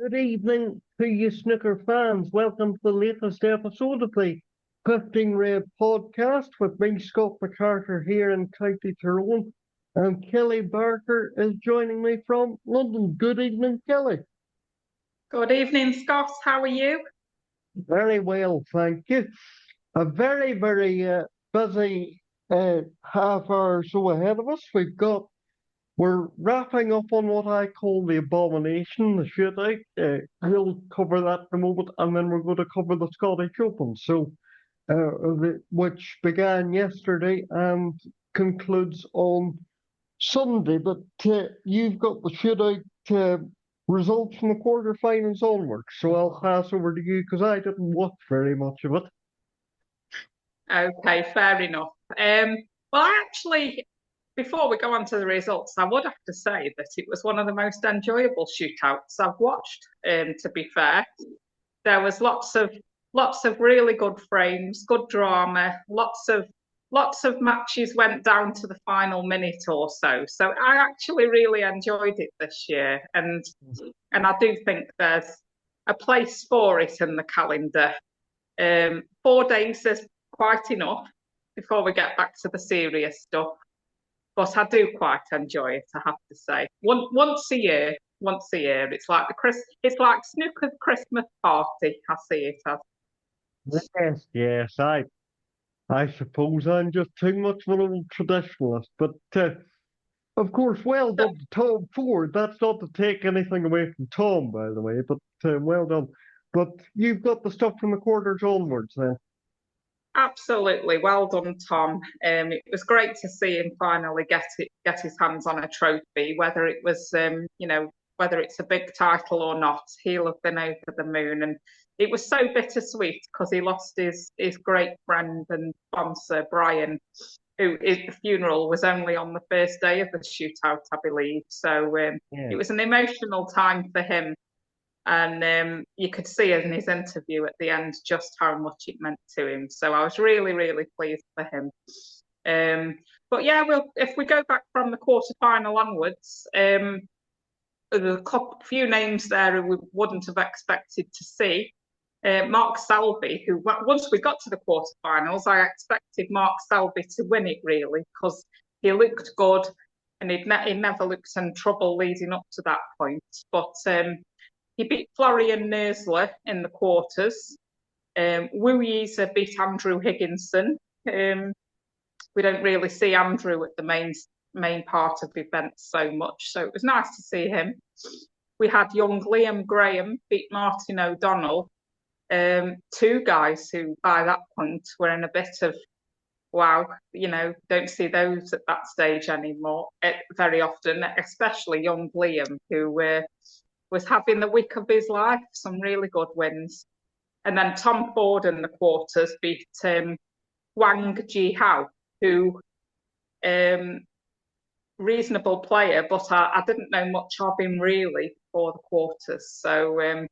Good evening to you snooker fans. Welcome to the latest episode of the Clifting Red podcast with me, Scott McCarter, here in County Tyrone. And Kelly Barker is joining me from London. Good evening, Kelly. Good evening, Scott. How are you? Very well, thank you. A very busy half hour or so ahead of us. We're wrapping up on what I call the abomination, the shootout. We'll cover that in a moment, and then we're going to cover the Scottish Open, which began yesterday and concludes on Sunday. But you've got the shootout results from the quarterfinals onwards, so I'll pass over to you because I didn't watch very much of it. Okay, fair enough. Before we go on to the results, I would have to say that it was one of the most enjoyable shootouts I've watched. To be fair, there was lots of really good frames, good drama, lots of matches went down to the final minute or so. So I actually really enjoyed it this year, and I do think there's a place for it in the calendar. 4 days is quite enough before we get back to the serious stuff. But I do quite enjoy it, I have to say. Once a year, it's like it's like snooker's Christmas party. I see it as. Yes. I suppose I'm just too much of an old traditionalist, but of course, well done to Tom Ford. That's not to take anything away from Tom, by the way, but well done. But you've got the stuff from the quarters onwards then. Absolutely, well done, Tom. It was great to see him finally get his hands on a trophy. Whether it was, whether it's a big title or not, he'll have been over the moon. And it was so bittersweet because he lost his great friend and sponsor Brian, who the funeral was only on the first day of the shootout, I believe. So It was an emotional time for him. And you could see in his interview at the end just how much it meant to him. So I was really pleased for him. But yeah, if we go back from the quarterfinal onwards, there's a few names there who we wouldn't have expected to see. Mark Selby, who once we got to the quarterfinals, I expected Mark Selby to win it really because he looked good and he never looked in trouble leading up to that point. But he beat Florian Nersler in the quarters. Wu Yeezer beat Andrew Higginson. We don't really see Andrew at the main part of the event so much, so it was nice to see him. We had young Liam Graham beat Martin O'Donnell. 2 guys who by that point were in a bit of wow, don't see those at that stage anymore very often, especially young Liam, who was having the week of his life, some really good wins. And then Tom Ford in the quarters beat Wang Jihao, who reasonable player, but I didn't know much of him really before the quarters. So an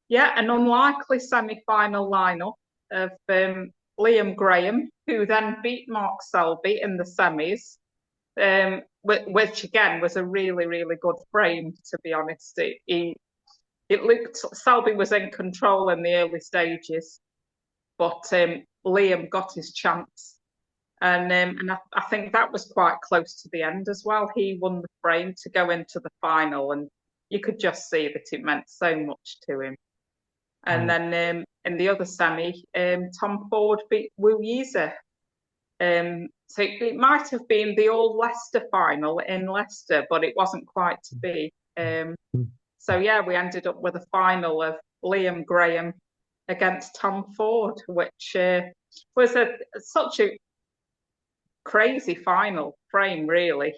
unlikely semi-final lineup of Liam Graham, who then beat Mark Selby in the semis, which again was a really good frame, to be honest. It looked Selby was in control in the early stages, but Liam got his chance, and I think that was quite close to the end as well. He won the frame to go into the final, and you could just see that it meant so much to him. And then in the other semi, Tom Ford beat Wu Yeezer. So it might have been the All Leicester final in Leicester, but it wasn't quite to be. So yeah, we ended up with a final of Liam Graham against Tom Ford, which was such a crazy final frame, really.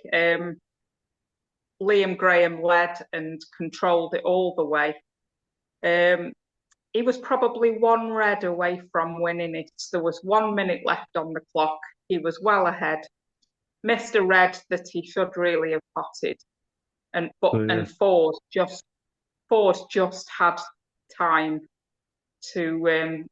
Liam Graham led and controlled it all the way. He was probably 1 red away from winning it. There was 1 minute left on the clock. He was well ahead. Missed a red that he should really have potted. And Ford just had time to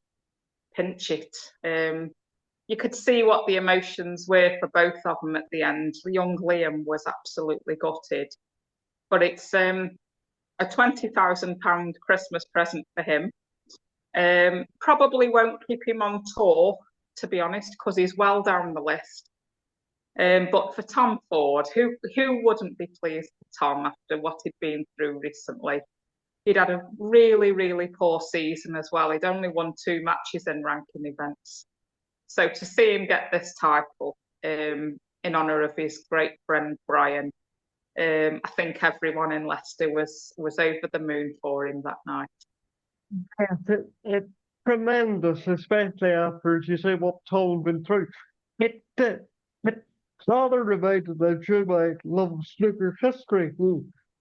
pinch it. You could see what the emotions were for both of them at the end. Young Liam was absolutely gutted. But it's a £20,000 Christmas present for him. Probably won't keep him on tour, to be honest, because he's well down the list. But for Tom Ford, who wouldn't be pleased with Tom after what he'd been through recently? He'd had a really, really poor season as well. He'd only won 2 matches in ranking events. So to see him get this title in honour of his great friend Brian, I think everyone in Leicester was over the moon for him that night. Yes, it's tremendous, especially after, as you say, what Tom's been through. It rather reminded me through my love of snooker history.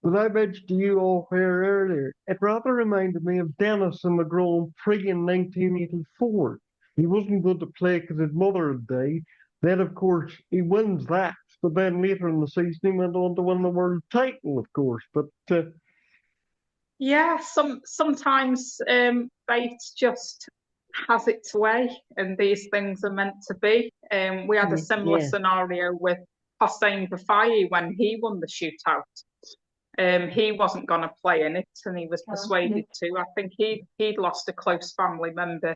As I mentioned to you off air earlier, it rather reminded me of Dennis in the Grand Prix in 1984. He wasn't going to play because his mother had died. Then, of course, he wins that. But then later in the season, he went on to win the world title, of course. But Yeah, sometimes fate just has its way, and these things are meant to be. We had a similar yeah, scenario with Hossein Bafai when he won the shootout. He wasn't going to play in it, and he was persuaded to. I think he'd lost a close family member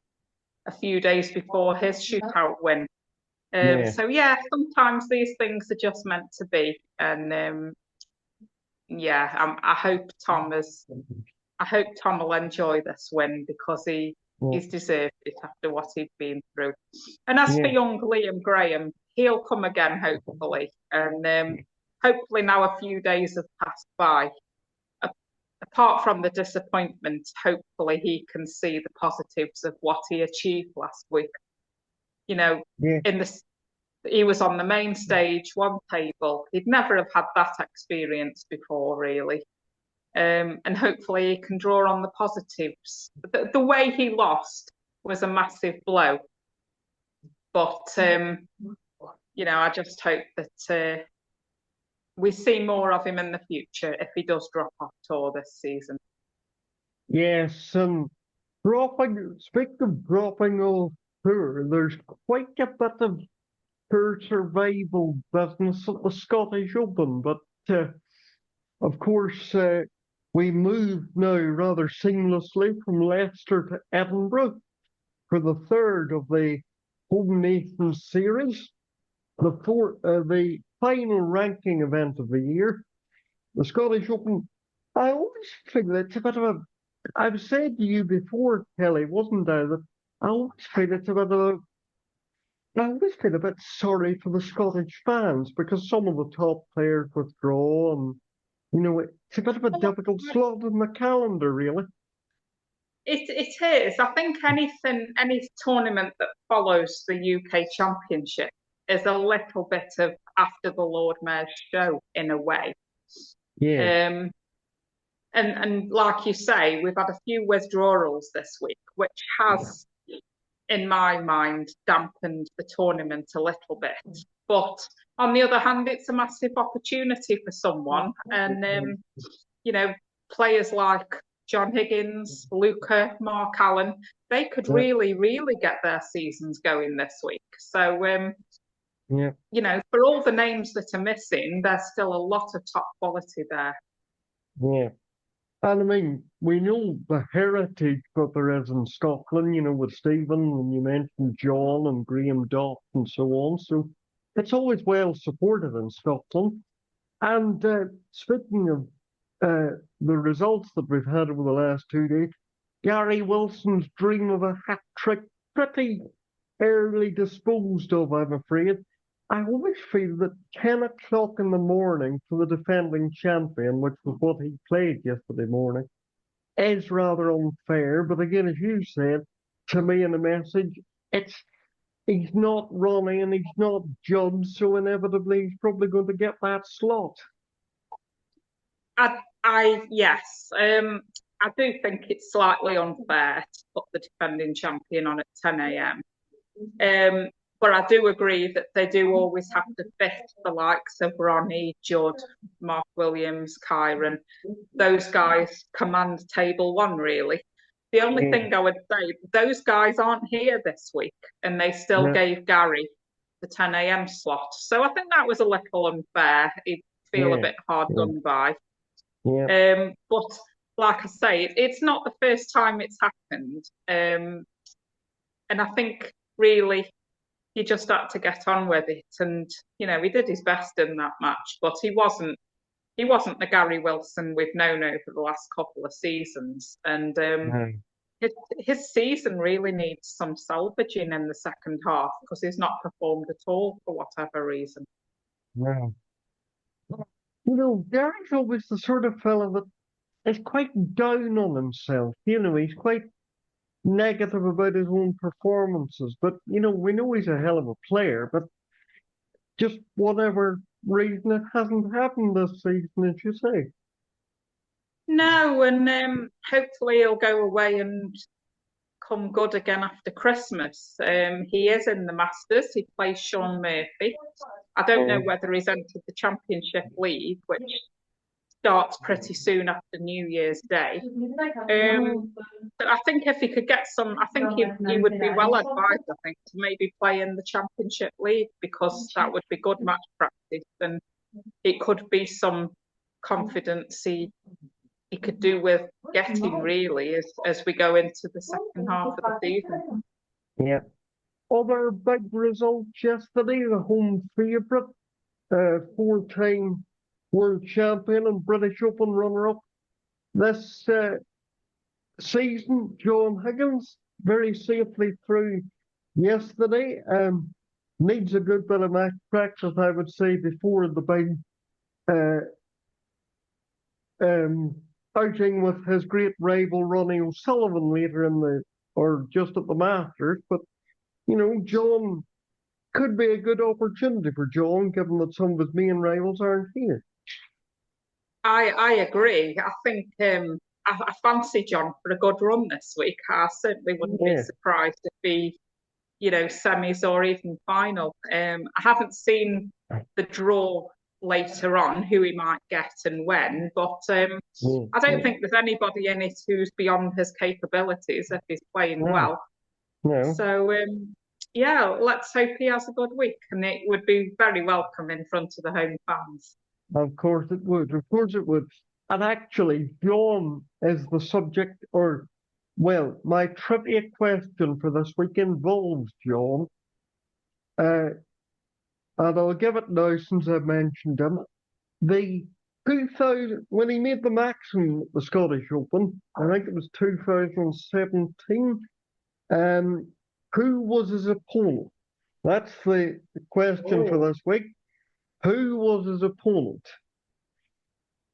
a few days before his shootout win. yeah, So yeah, sometimes these things are just meant to be, and yeah, I hope Tom will enjoy this win because yeah, he's deserved it after what he'd been through. And as for yeah. young Liam Graham, he'll come again hopefully, and hopefully now a few days have passed by. Apart from the disappointment, hopefully he can see the positives of what he achieved last week. You know, Yeah. in the he was on the main stage, one table. He'd never have had that experience before, really. And hopefully he can draw on the positives. The way he lost was a massive blow, but I just hope that we see more of him in the future if he does drop off tour this season. Yes, and speaking of dropping off tour, there's quite a bit of tour survival business at the Scottish Open, but of course, we moved now rather seamlessly from Leicester to Edinburgh for the third of the Home Nations series, the final ranking event of the year, the Scottish Open. I always feel it's a bit of a. I've said to you before, Kelly, wasn't I, that I always feel it's a bit of a. I always feel a bit sorry for the Scottish fans because some of the top players withdraw, and it's a bit of a difficult slot in the calendar, really. It is. I think any tournament that follows the UK Championship is a little bit of after the Lord Mayor's show in a way. Yeah, And like you say, we've had a few withdrawals this week, which has, in my mind, dampened the tournament a little bit. But on the other hand, it's a massive opportunity for someone, and players like John Higgins, Luca, Mark Allen, they could yeah, really, really get their seasons going this week. So, yeah, for all the names that are missing, there's still a lot of top quality there. yeah. And I mean, we know the heritage that there is in Scotland, with Stephen, and you mentioned John and Graham Dock and so on. So it's always well supported in Scotland. And speaking of the results that we've had over the last 2 days, Gary Wilson's dream of a hat trick pretty early disposed of, I'm afraid. I always feel that 10 o'clock in the morning for the defending champion, which was what he played yesterday morning, is rather unfair. But again, as you said to me in the message, it's he's not Ronnie and he's not Judd, so inevitably he's probably going to get that slot. Yes, I do think it's slightly unfair to put the defending champion on at 10 a.m. But I do agree that they do always have to fit the likes of Ronnie, Judd, Mark Williams, Kyron. Those guys command table one, really. The only Yeah, thing I would say, those guys aren't here this week, and they still yeah, gave Gary the 10 a.m. slot. So I think that was a little unfair. He'd feel a yeah, bit hard yeah, done by. yeah, But like I say, it's not the first time it's happened. And I think really he just had to get on with it. And, he did his best in that match, but he wasn't the Gary Wilson we've known over the last couple of seasons. And No, his season really needs some salvaging in the second half because he's not performed at all for whatever reason. no. Gary's always the sort of fella that is quite down on himself. He's quite negative about his own performances. But, we know he's a hell of a player, but just whatever reason it hasn't happened this season, as you say. No, and hopefully he'll go away and come good again after Christmas. He is in the Masters. He plays Sean Murphy. I don't know whether he's entered the Championship League, which starts pretty soon after New Year's Day. But I think if he could get some, I think he would be well advised, I think, to maybe play in the Championship League because that would be good match practice and it could be some confidence he could do with getting really as we go into the second half of the season. Yeah. Other big results yesterday, the home favourite, four-time world champion and British Open runner-up this season, John Higgins, very safely through yesterday. Needs a good bit of match practice, I would say, before the big outing with his great rival Ronnie O'Sullivan later or just at the Masters. But, John could be a good opportunity for John, given that some of his main rivals aren't here. I agree. I think I fancy John for a good run this week. I certainly wouldn't be surprised if he, semis or even final. I haven't seen the draw later on, who he might get and when, but I don't think there's anybody in it who's beyond his capabilities if he's playing well. No. So, let's hope he has a good week, and it would be very welcome in front of the home fans. Of course it would. Of course it would. And actually, John is the subject, my trivia question for this week involves John. And I'll give it now since I've mentioned him. The 2000, when he made the maximum at the Scottish Open, I think it was 2017, who was his opponent? That's the question for this week. Who was his opponent?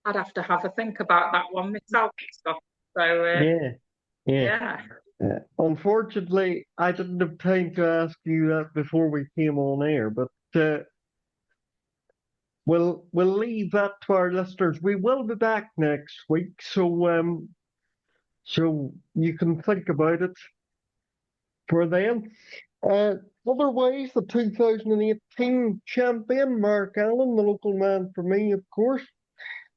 I'd have to have a think about that one myself, Scott. So, yeah. Unfortunately, I didn't have time to ask you that before we came on air, but we'll leave that to our listeners. We will be back next week, so you can think about it for then. Otherwise, the 2018 champion, Mark Allen, the local man for me, of course,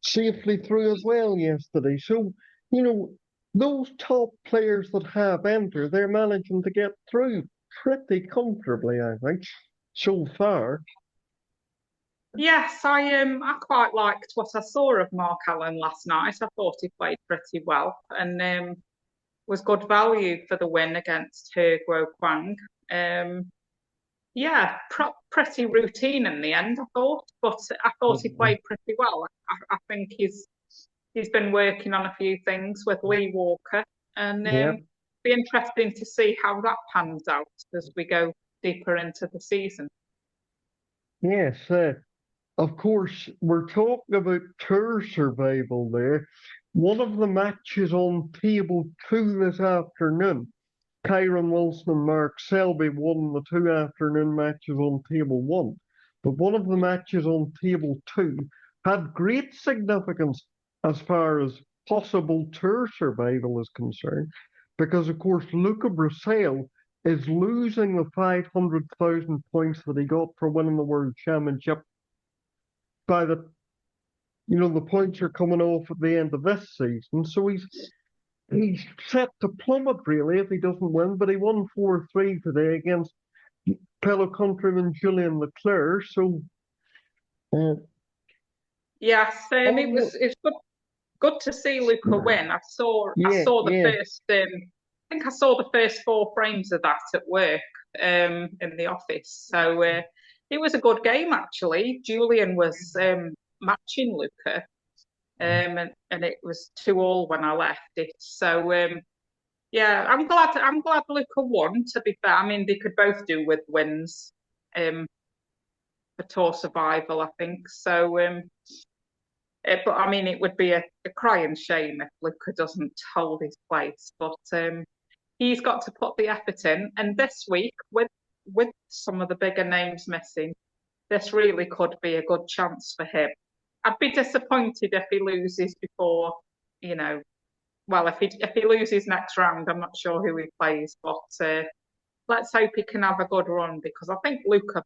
safely through as well yesterday. So, those top players that have entered, they're managing to get through pretty comfortably, I think, so far. Yes, I quite liked what I saw of Mark Allen last night. I thought he played pretty well and was good value for the win against He Guo Kwang. Pretty routine in the end, I thought, but I thought he played pretty well. I think he's been working on a few things with Lee Walker, and be interesting to see how that pans out as we go deeper into the season. Yes, of course, we're talking about tour survival there. One of the matches on table 2 this afternoon, Kyron Wilson and Mark Selby won the 2 afternoon matches on table 1. But one of the matches on table 2 had great significance as far as possible tour survival is concerned, because of course Luca Brazil is losing the 500,000 points that he got for winning the World Championship. By the points are coming off at the end of this season, so he's set to plummet really if he doesn't win. But he won 4-3 today against fellow countryman Julien Leclerc. So yes, it was good. good to see Luca win. I Yeah, saw the yeah. first I think I saw the first 4 frames of that at work in the office. So it was a good game actually. Julian was matching Luca, and it was 2-2 when I left it. So yeah, I'm glad Luca won. To be fair, I mean they could both do with wins for tour survival, I think. So but I mean it would be a crying shame if Luca doesn't hold his place. But he's got to put the effort in. And this week, with some of the bigger names missing, this really could be a good chance for him. I'd be disappointed if he loses before, you know. Well, if he loses next round, I'm not sure who he plays, but let's hope he can have a good run because I think Luca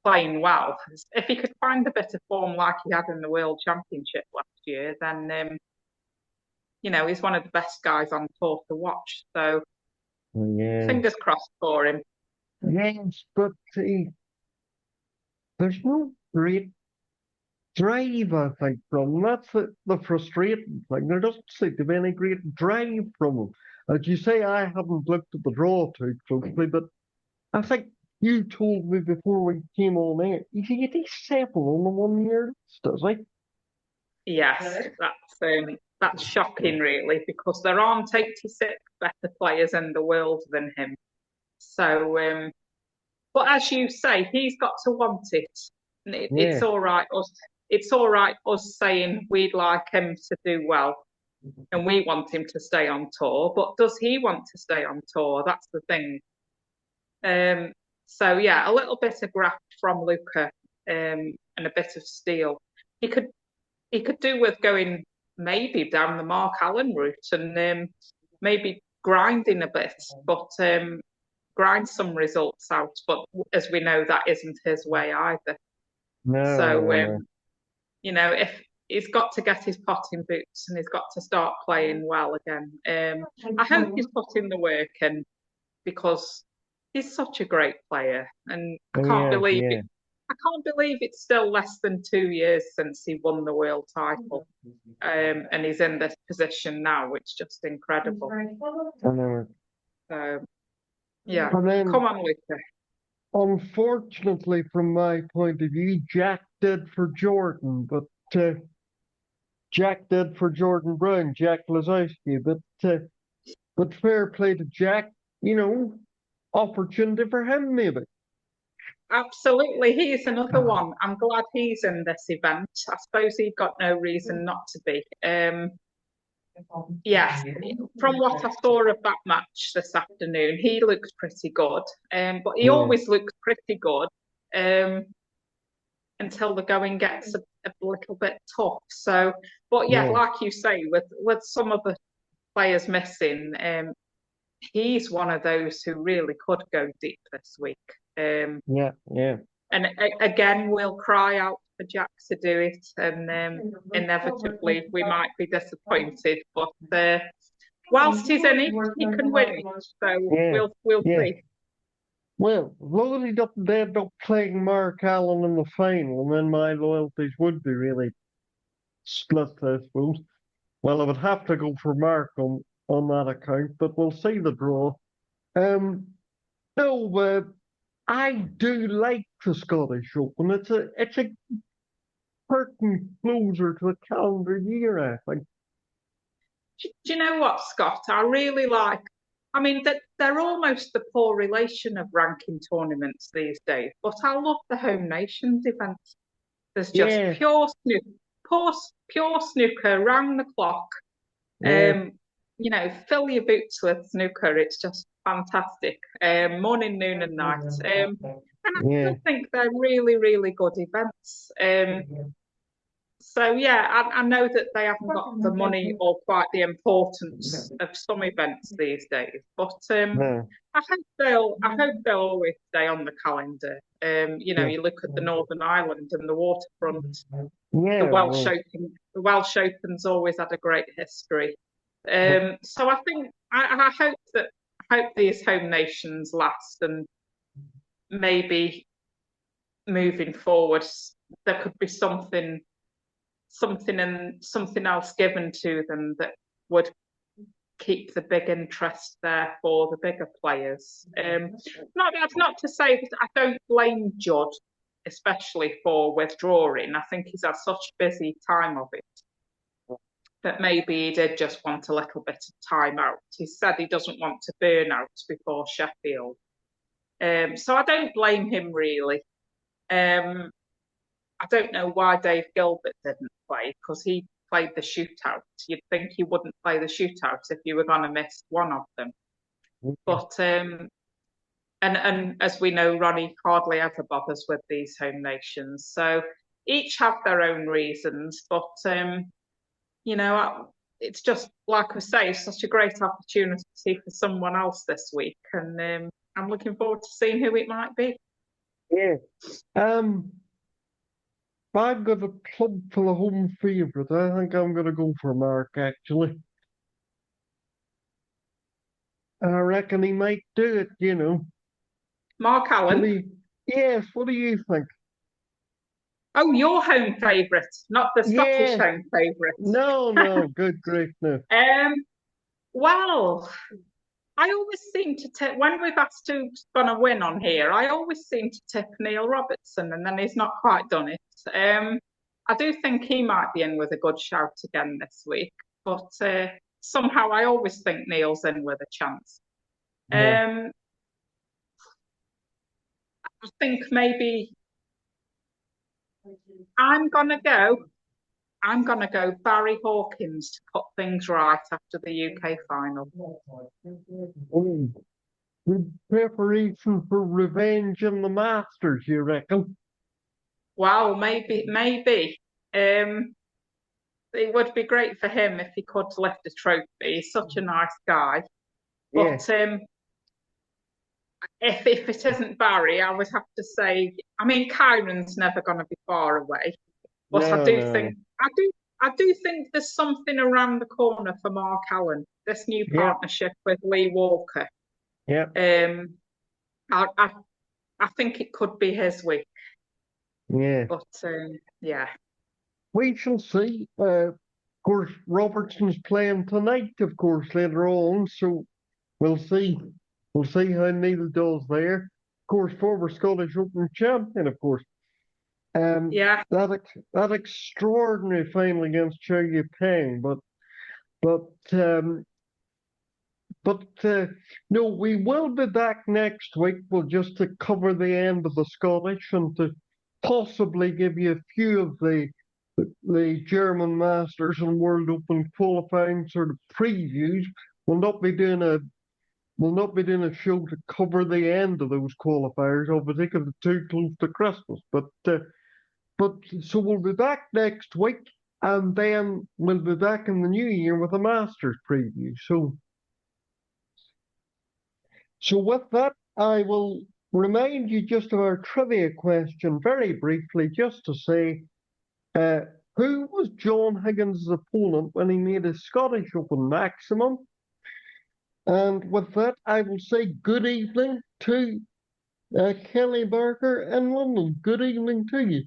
playing well. If he could find a bit of form like he had in the World Championship last year, then he's one of the best guys on tour to watch. So Yeah. fingers crossed for him. Yes, but there's no great drive, I think, from him. That's the frustrating thing. There doesn't seem to be any great drive from him. As you say, I haven't looked at the draw too closely, but I think you told me before we came on air, he's 87 on the 1 year list, does he? Yes, that's shocking, really, because there aren't 86 better players in the world than him. So, but as you say, he's got to want it. It's Yeah. all right. It's all right us saying we'd like him to do well, and we want him to stay on tour. But does he want to stay on tour? That's the thing. So yeah, a little bit of graft from Luca, and a bit of steel. He could do with going maybe down the Mark Allen route and maybe grinding a bit, but grind some results out. But as we know, that isn't his way either. No, So, no, no. if he's got to get his potting boots and he's got to start playing well again. I hope he's putting the work in because he's such a great player, and I can't Yeah, believe it. yeah. I can't believe it's still less than 2 years since he won the world title, and he's in this position now, which is just incredible. I know. So, yeah, And then, come on, Luca. unfortunately, from my point of view, Jack did for Jordan, but Jack did for Jordan Brown, Jack Lazowski, but fair play to Jack, opportunity for him maybe. Absolutely, he's another one. I'm glad he's in this event. I suppose he'd got no reason not to be. Yeah, from what I saw of that match this afternoon, he looks pretty good. But he Yeah, always looks pretty good until the going gets a little bit tough. So, but yeah, yeah, like you say, with some of the players missing, he's one of those who really could go deep this week. yeah, yeah. And again, we'll cry out for Jack to do it, and inevitably we might be disappointed. But whilst he's in it, he can win it. So Yeah, we'll yeah. see. Well, as long as he doesn't end up playing Mark Allen in the final, then my loyalties would be really split, I suppose. Well, I would have to go for Mark on that account, but we'll see the draw. Um, no, I do like the Scottish Open. It's a curtain closer to the calendar year, I think. Do you know what, Scott? I really like. I mean, that they're almost the poor relation of ranking tournaments these days. But I love the home nations events. There's just Yeah, pure snooker round the clock. yeah, Fill your boots with snooker. It's just fantastic. Morning, noon, and night. And I yeah, still think they're really, really good events. So yeah, I know that they haven't got the money or quite the importance of some events these days, but no, I hope they'll always stay on the calendar. yeah, You look at the Northern Ireland and the waterfront. The yeah, Welsh well, Open, the Welsh Open's always had a great history. well, So I think I hope these home nations last, and maybe moving forward there could be something something else given to them that would keep the big interest there for the bigger players. That's not to say that I don't blame Judd, especially for withdrawing. I think he's had such a busy time of it that maybe he did just want a little bit of time out. He said he doesn't want to burn out before Sheffield. So I don't blame him really. I don't know why Dave Gilbert didn't play, because he played the shootout. You'd think he wouldn't play the shootout if you were going to miss one of them. But and as we know, Ronnie hardly ever bothers with these home nations. So each have their own reasons, but it's just like I say, such a great opportunity for someone else this week, and I'm looking forward to seeing who it might be. Yeah. I've got a club full of home favourites. I think I'm going to go for Mark, actually. I reckon he might do it, you know. Mark Allen? Yes, what do you think? Oh, your home favourite, not the Scottish home favourite. No, good grief, no. Well, I always seem to tip, when we've asked who's going to win on here, I always seem to tip Neil Robertson, and then he's not quite done it. I do think he might be in with a good shout again this week, but somehow I always think Neil's in with a chance. Yeah. I think maybe I'm gonna go Barry Hawkins to put things right after the UK final. Oh, good preparation for revenge in the Masters, you reckon? Well, maybe. It would be great for him if he could lift a trophy. He's such a nice guy. Yeah. But if it isn't Barry, I would have to say, I mean, Kyron's never going to be far away. But I do think there's something around the corner for Mark Allen. This new partnership with Lee Walker. Yeah. I think it could be his week. Yeah. But yeah. We shall see. Of course, Robertson's playing tonight, of course, later on. So we'll see. We'll see how Neil does there. Of course, former Scottish Open champion, of course. That extraordinary final against Chow Yu Peng, no, we will be back next week. We'll just to cover the end of the Scottish and to possibly give you a few of the German Masters and World Open qualifying sort of previews. We'll not be doing a show to cover the end of those qualifiers, obviously, because it's too close to Christmas. But so we'll be back next week, and then we'll be back in the new year with a Masters preview. So with that, I will remind you just of our trivia question very briefly, just to say, who was John Higgins' opponent when he made his Scottish Open maximum? And with that, I will say good evening to Kelly Barker in London. Good evening to you.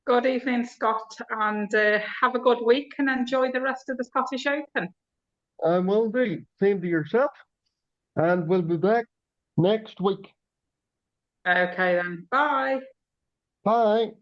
Good evening, Scott, and have a good week and enjoy the rest of the Scottish Open. I will do. Same to yourself. And we'll be back next week. Okay then. Bye. Bye.